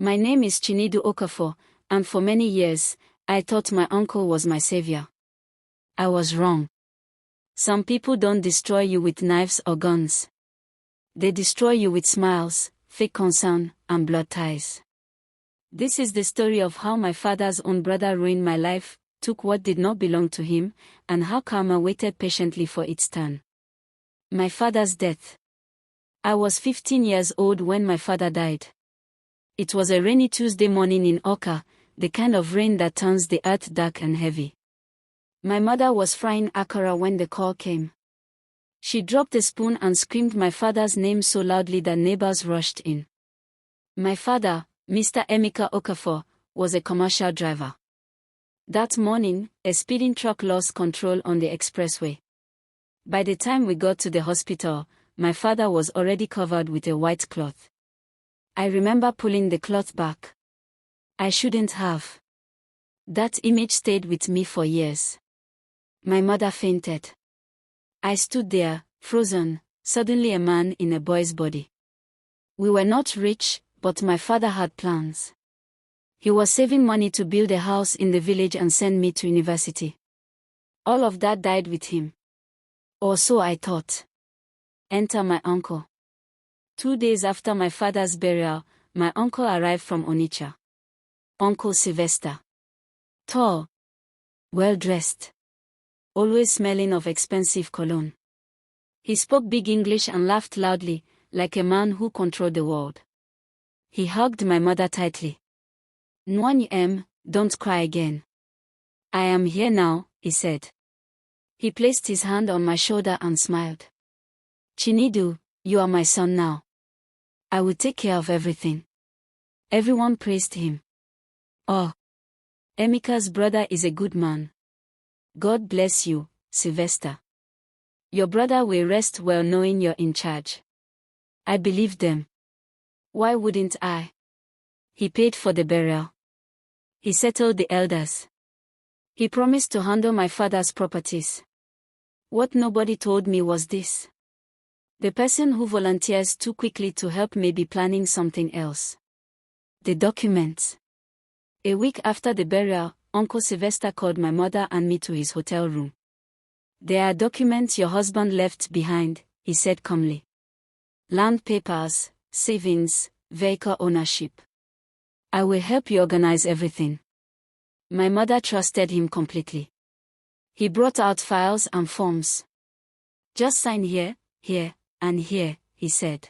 My name is Chinedu Okafor, and for many years, I thought my uncle was my savior. I was wrong. Some people don't destroy you with knives or guns. They destroy you with smiles, fake concern, and blood ties. This is the story of how my father's own brother ruined my life, took what did not belong to him, and how karma waited patiently for its turn. My father's death. I was 15 years old when my father died. It was a rainy Tuesday morning in Oka, the kind of rain that turns the earth dark and heavy. My mother was frying akara when the call came. She dropped a spoon and screamed my father's name so loudly that neighbors rushed in. My father, Mr. Emeka Okafor, was a commercial driver. That morning, a speeding truck lost control on the expressway. By the time we got to the hospital, my father was already covered with a white cloth. I remember pulling the cloth back. I shouldn't have. That image stayed with me for years. My mother fainted. I stood there, frozen, suddenly a man in a boy's body. We were not rich, but my father had plans. He was saving money to build a house in the village and send me to university. All of that died with him. Or so I thought. Enter my uncle. 2 days after my father's burial, my uncle arrived from Onitsha. Uncle Sylvester. Tall. Well-dressed. Always smelling of expensive cologne. He spoke big English and laughed loudly, like a man who controlled the world. He hugged my mother tightly. Nwanyem, don't cry again. I am here now, he said. He placed his hand on my shoulder and smiled. Chinedu, you are my son now. I will take care of everything. Everyone praised him. Oh. Emeka's brother is a good man. God bless you, Sylvester. Your brother will rest well knowing you're in charge. I believed them. Why wouldn't I? He paid for the burial. He settled the elders. He promised to handle my father's properties. What nobody told me was this. The person who volunteers too quickly to help may be planning something else. The documents. A week after the burial, Uncle Sylvester called my mother and me to his hotel room. There are documents your husband left behind, he said calmly. Land papers, savings, vehicle ownership. I will help you organize everything. My mother trusted him completely. He brought out files and forms. Just sign here, here, and here, he said.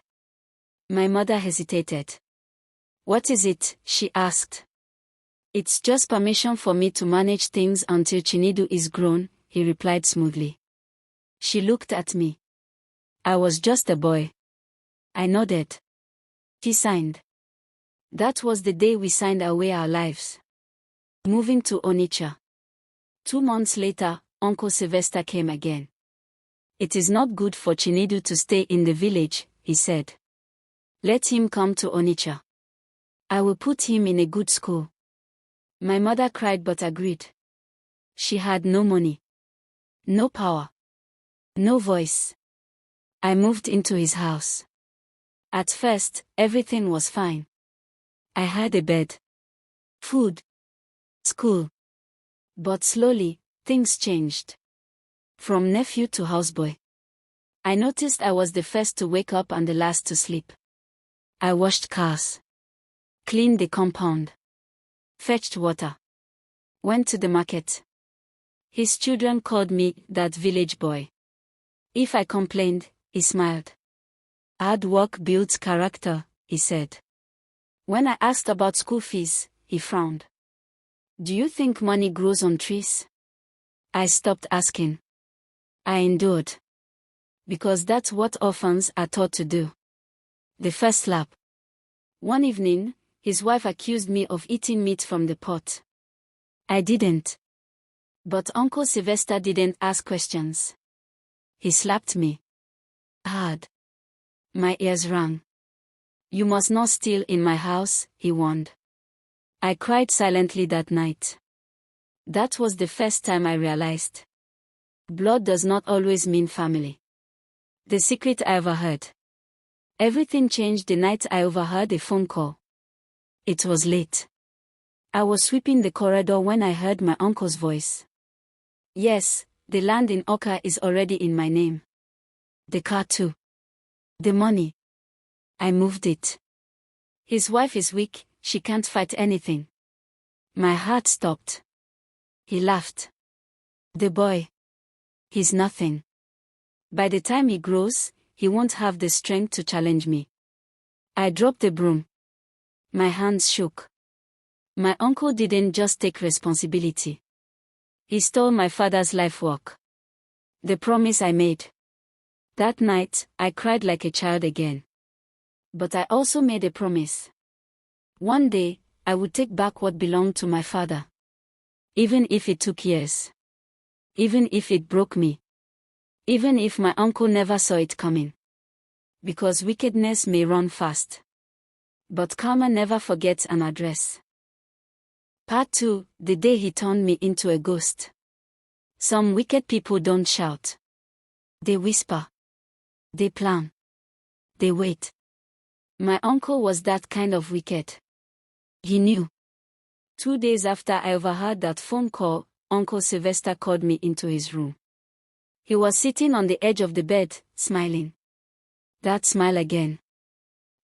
My mother hesitated. What is it? She asked. It's just permission for me to manage things until Chinedu is grown, he replied smoothly. She looked at me. I was just a boy. I nodded. He signed. That was the day we signed away our lives. Moving to Onitsha. 2 months later, Uncle Sylvester came again. It is not good for Chinedu to stay in the village, he said. Let him come to Onitsha. I will put him in a good school. My mother cried but agreed. She had no money. No power. No voice. I moved into his house. At first, everything was fine. I had a bed. Food. School. But slowly, things changed. From nephew to houseboy. I noticed I was the first to wake up and the last to sleep. I washed cars. Cleaned the compound. Fetched water. Went to the market. His children called me that village boy. If I complained, he smiled. Hard work builds character, he said. When I asked about school fees, he frowned. Do you think money grows on trees? I stopped asking. I endured. Because that's what orphans are taught to do. The first slap. One evening, his wife accused me of eating meat from the pot. I didn't. But Uncle Sylvester didn't ask questions. He slapped me. Hard. My ears rang. You must not steal in my house, he warned. I cried silently that night. That was the first time I realized. Blood does not always mean family. The secret I overheard. Everything changed the night I overheard a phone call. It was late. I was sweeping the corridor when I heard my uncle's voice. Yes, the land in Oka is already in my name. The car too. The money. I moved it. His wife is weak, she can't fight anything. My heart stopped. He laughed. The boy. He's nothing. By the time he grows, he won't have the strength to challenge me. I dropped the broom. My hands shook. My uncle didn't just take responsibility. He stole my father's life work. The promise I made. That night, I cried like a child again. But I also made a promise. One day, I would take back what belonged to my father. Even if it took years. Even if it broke me. Even if my uncle never saw it coming. Because wickedness may run fast. But karma never forgets an address. Part 2, the day he turned me into a ghost. Some wicked people don't shout. They whisper. They plan. They wait. My uncle was that kind of wicked. He knew. 2 days after I overheard that phone call, Uncle Sylvester called me into his room. He was sitting on the edge of the bed, smiling. That smile again.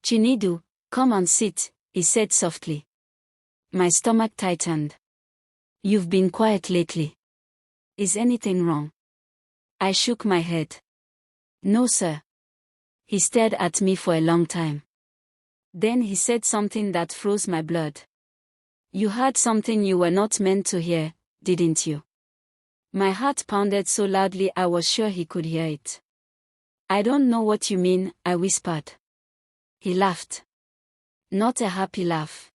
Chinedu, come and sit, he said softly. My stomach tightened. You've been quiet lately. Is anything wrong? I shook my head. No, sir. He stared at me for a long time. Then he said something that froze my blood. You heard something you were not meant to hear, didn't you? My heart pounded so loudly I was sure he could hear it. I don't know what you mean, I whispered. He laughed. Not a happy laugh.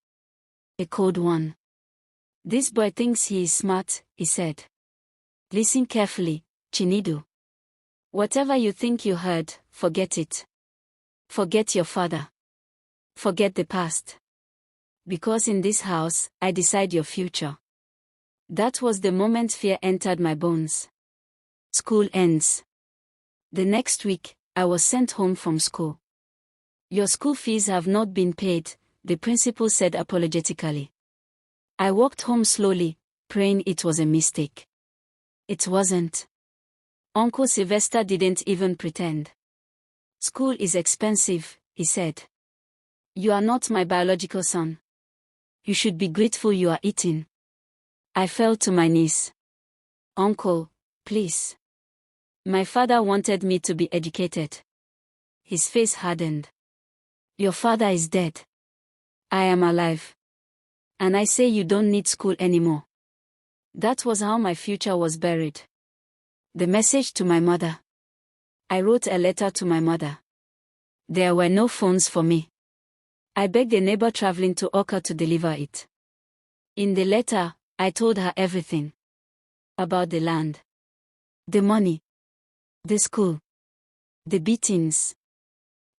A cold one. This boy thinks he is smart, he said. Listen carefully, Chinedu. Whatever you think you heard, forget it. Forget your father. Forget the past. Because in this house, I decide your future. That was the moment fear entered my bones. School ends. The next week, I was sent home from school. Your school fees have not been paid, the principal said apologetically. I walked home slowly, praying it was a mistake. It wasn't. Uncle Sylvester didn't even pretend. School is expensive, he said. You are not my biological son. You should be grateful you are eating. I fell to my knees. Uncle, please. My father wanted me to be educated. His face hardened. Your father is dead. I am alive. And I say you don't need school anymore. That was how my future was buried. The message to my mother. I wrote a letter to my mother. There were no phones for me. I begged a neighbor traveling to Oka to deliver it. In the letter, I told her everything. About the land. The money. The school. The beatings.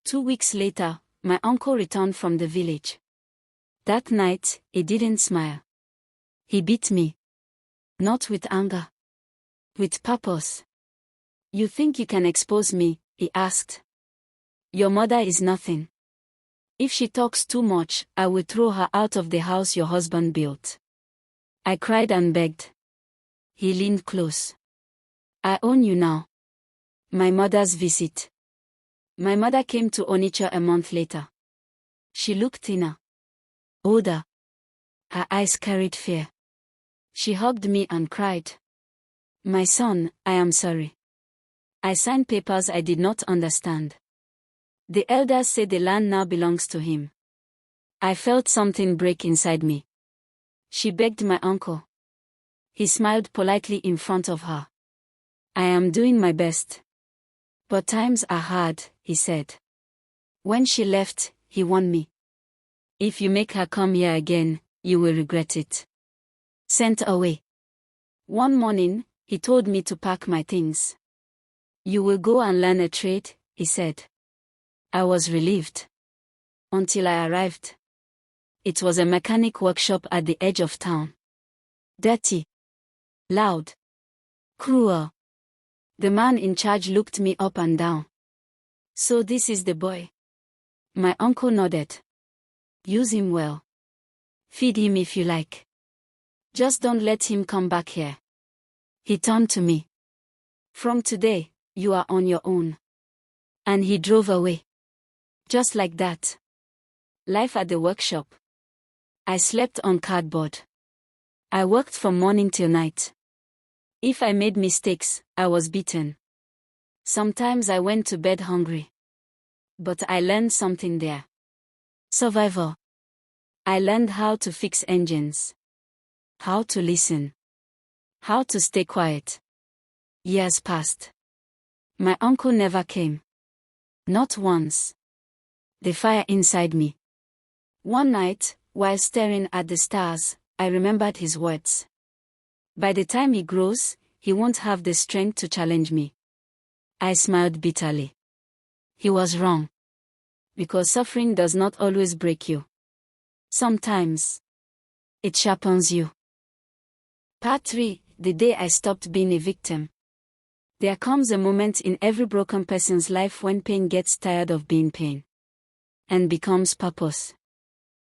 2 weeks later, my uncle returned from the village. That night, he didn't smile. He beat me. Not with anger. With purpose. You think you can expose me? He asked. Your mother is nothing. If she talks too much, I will throw her out of the house your husband built. I cried and begged. He leaned close. I own you now. My mother's visit. My mother came to Onitsha a month later. She looked thinner. Older. Her eyes carried fear. She hugged me and cried. My son, I am sorry. I signed papers I did not understand. The elders say the land now belongs to him. I felt something break inside me. She begged my uncle. He smiled politely in front of her. I am doing my best. But times are hard, he said. When she left, he warned me. If you make her come here again, you will regret it. Sent away. One morning, he told me to pack my things. You will go and learn a trade, he said. I was relieved. Until I arrived. It was a mechanic workshop at the edge of town. Dirty. Loud. Cruel. The man in charge looked me up and down. So this is the boy. My uncle nodded. Use him well. Feed him if you like. Just don't let him come back here. He turned to me. From today, you are on your own. And he drove away. Just like that. Life at the workshop. I slept on cardboard. I worked from morning till night. If I made mistakes, I was beaten. Sometimes I went to bed hungry. But I learned something there. Survival. I learned how to fix engines. How to listen. How to stay quiet. Years passed. My uncle never came. Not once. The fire inside me. One night, while staring at the stars, I remembered his words. By the time he grows, he won't have the strength to challenge me. I smiled bitterly. He was wrong. Because suffering does not always break you. Sometimes, it sharpens you. Part 3. The day I stopped being a victim. There comes a moment in every broken person's life when pain gets tired of being pain. And becomes purpose.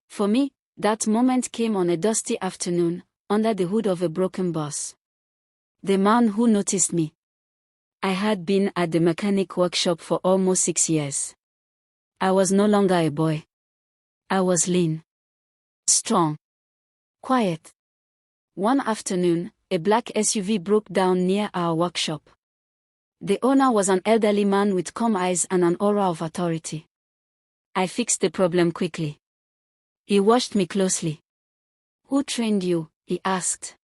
For me, that moment came on a dusty afternoon, under the hood of a broken bus. The man who noticed me. I had been at the mechanic workshop for almost 6 years. I was no longer a boy. I was lean. Strong. Quiet. One afternoon, a black SUV broke down near our workshop. The owner was an elderly man with calm eyes and an aura of authority. I fixed the problem quickly. He watched me closely. "Who trained you?" he asked.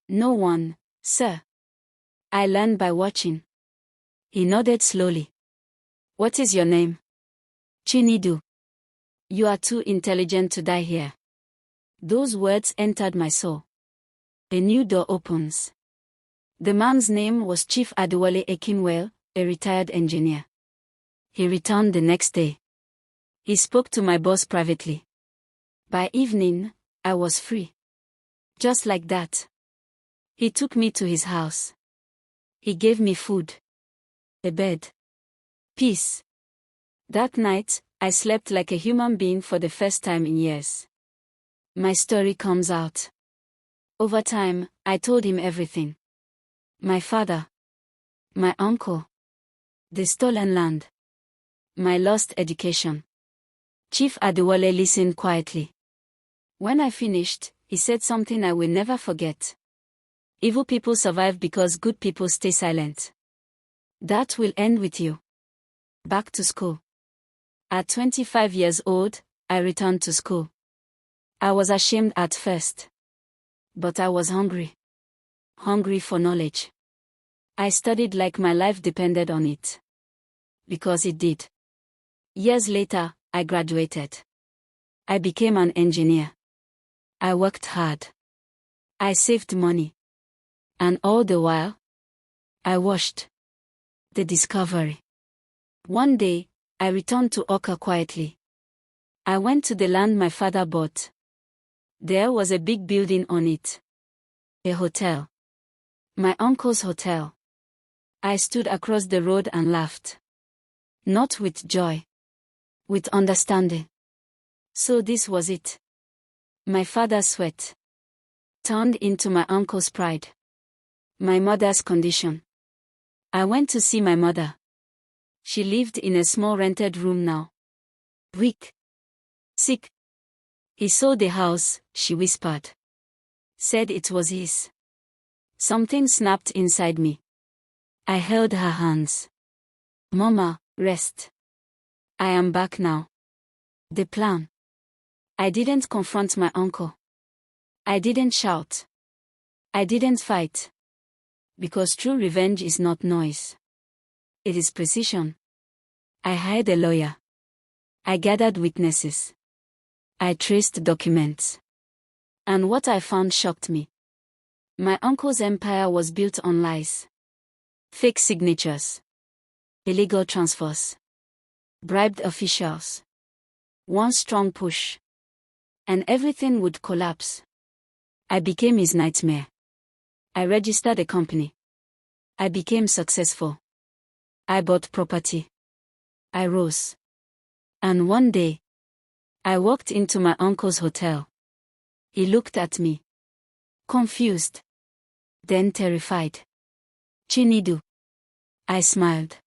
"No one, sir. I learned by watching." He nodded slowly. "What is your name?" "Chinidu." "You are too intelligent to die here." Those words entered my soul. A new door opens. The man's name was Chief Adewale Ekinwell, a retired engineer. He returned the next day. He spoke to my boss privately. By evening, I was free. Just like that. He took me to his house. He gave me food. A bed. Peace. That night, I slept like a human being for the first time in years. My story comes out. Over time, I told him everything. My father. My uncle. The stolen land. My lost education. Chief Adewale listened quietly. When I finished, he said something I will never forget. Evil people survive because good people stay silent. That will end with you. Back to school. At 25 years old, I returned to school. I was ashamed at first. But I was hungry. Hungry for knowledge. I studied like my life depended on it. Because it did. Years later, I graduated. I became an engineer. I worked hard. I saved money. And all the while, I watched the discovery. One day, I returned to Oka quietly. I went to the land my father bought. There was a big building on it. A hotel. My uncle's hotel. I stood across the road and laughed. Not with joy. With understanding. So this was it. My father's sweat turned into my uncle's pride. My mother's condition. I went to see my mother. She lived in a small rented room now. Weak. Sick. He sold the house, she whispered. Said it was his. Something snapped inside me. I held her hands. Mama, rest. I am back now. The plan. I didn't confront my uncle. I didn't shout. I didn't fight. Because true revenge is not noise. It is precision. I hired a lawyer. I gathered witnesses. I traced documents. And what I found shocked me. My uncle's empire was built on lies. Fake signatures. Illegal transfers. Bribed officials. One strong push. And everything would collapse. I became his nightmare. I registered a company. I became successful. I bought property. I rose. And one day, I walked into my uncle's hotel. He looked at me. Confused. Then terrified. Chinedu. I smiled.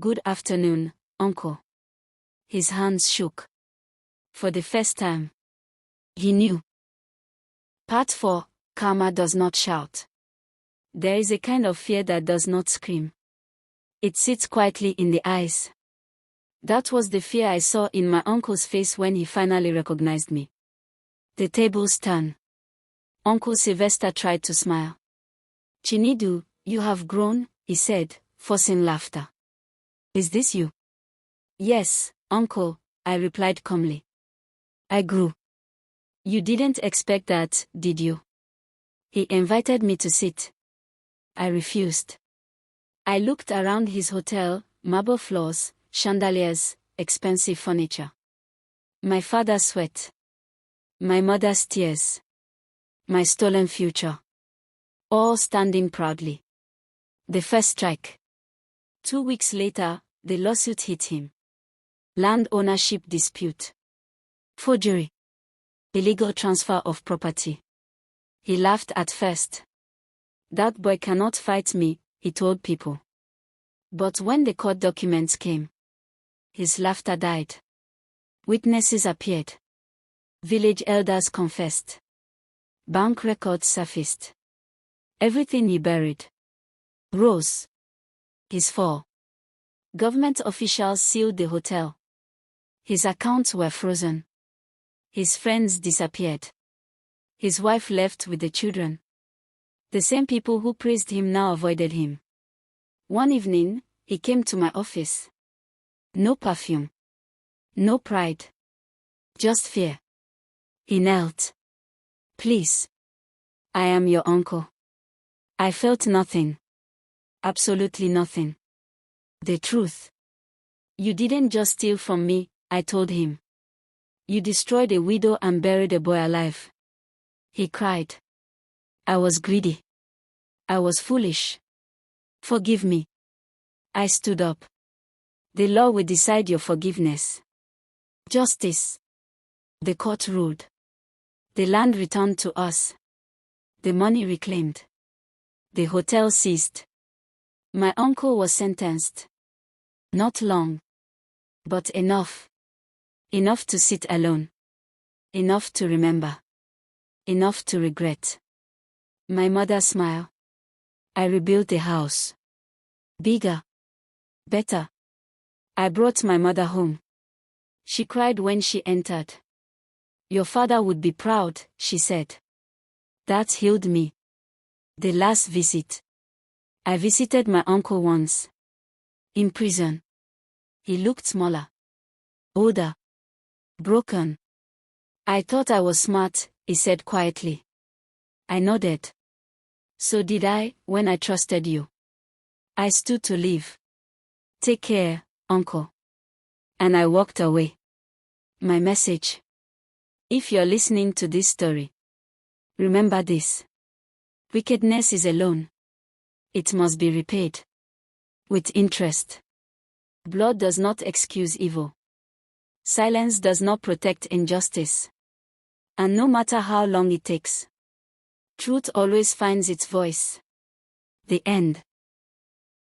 Good afternoon, uncle. His hands shook. For the first time. He knew. Part 4. Karma does not shout. There is a kind of fear that does not scream. It sits quietly in the eyes. That was the fear I saw in my uncle's face when he finally recognized me. The tables turned. Uncle Sylvester tried to smile. Chinedu, you have grown, he said, forcing laughter. Is this you? Yes, uncle, I replied calmly. I grew. You didn't expect that, did you? He invited me to sit. I refused. I looked around his hotel, marble floors, chandeliers, expensive furniture. My father's sweat. My mother's tears. My stolen future. All standing proudly. The first strike. 2 weeks later, the lawsuit hit him. Land ownership dispute. Forgery. Illegal transfer of property. He laughed at first. That boy cannot fight me, he told people. But when the court documents came, his laughter died. Witnesses appeared. Village elders confessed. Bank records surfaced. Everything he buried rose. His fall. Government officials sealed the hotel. His accounts were frozen. His friends disappeared. His wife left with the children. The same people who praised him now avoided him. One evening, he came to my office. No perfume. No pride. Just fear. He knelt. Please. I am your uncle. I felt nothing. Absolutely nothing. The truth. You didn't just steal from me, I told him. You destroyed a widow and buried a boy alive. He cried. I was greedy. I was foolish. Forgive me. I stood up. The law will decide your forgiveness. Justice. The court ruled. The land returned to us. The money reclaimed. The hotel ceased. My uncle was sentenced. Not long. But enough. Enough to sit alone. Enough to remember. Enough to regret. My mother smiled. I rebuilt the house. Bigger. Better. I brought my mother home. She cried when she entered. Your father would be proud, she said. That healed me. The last visit. I visited my uncle once. In prison. He looked smaller. Older. Broken. I thought I was smart, he said quietly. I nodded. So did I, when I trusted you. I stood to leave. Take care, uncle. And I walked away. My message. If you're listening to this story, remember this. Wickedness is a loan. It must be repaid. With interest. Blood does not excuse evil. Silence does not protect injustice. And no matter how long it takes, truth always finds its voice. The end.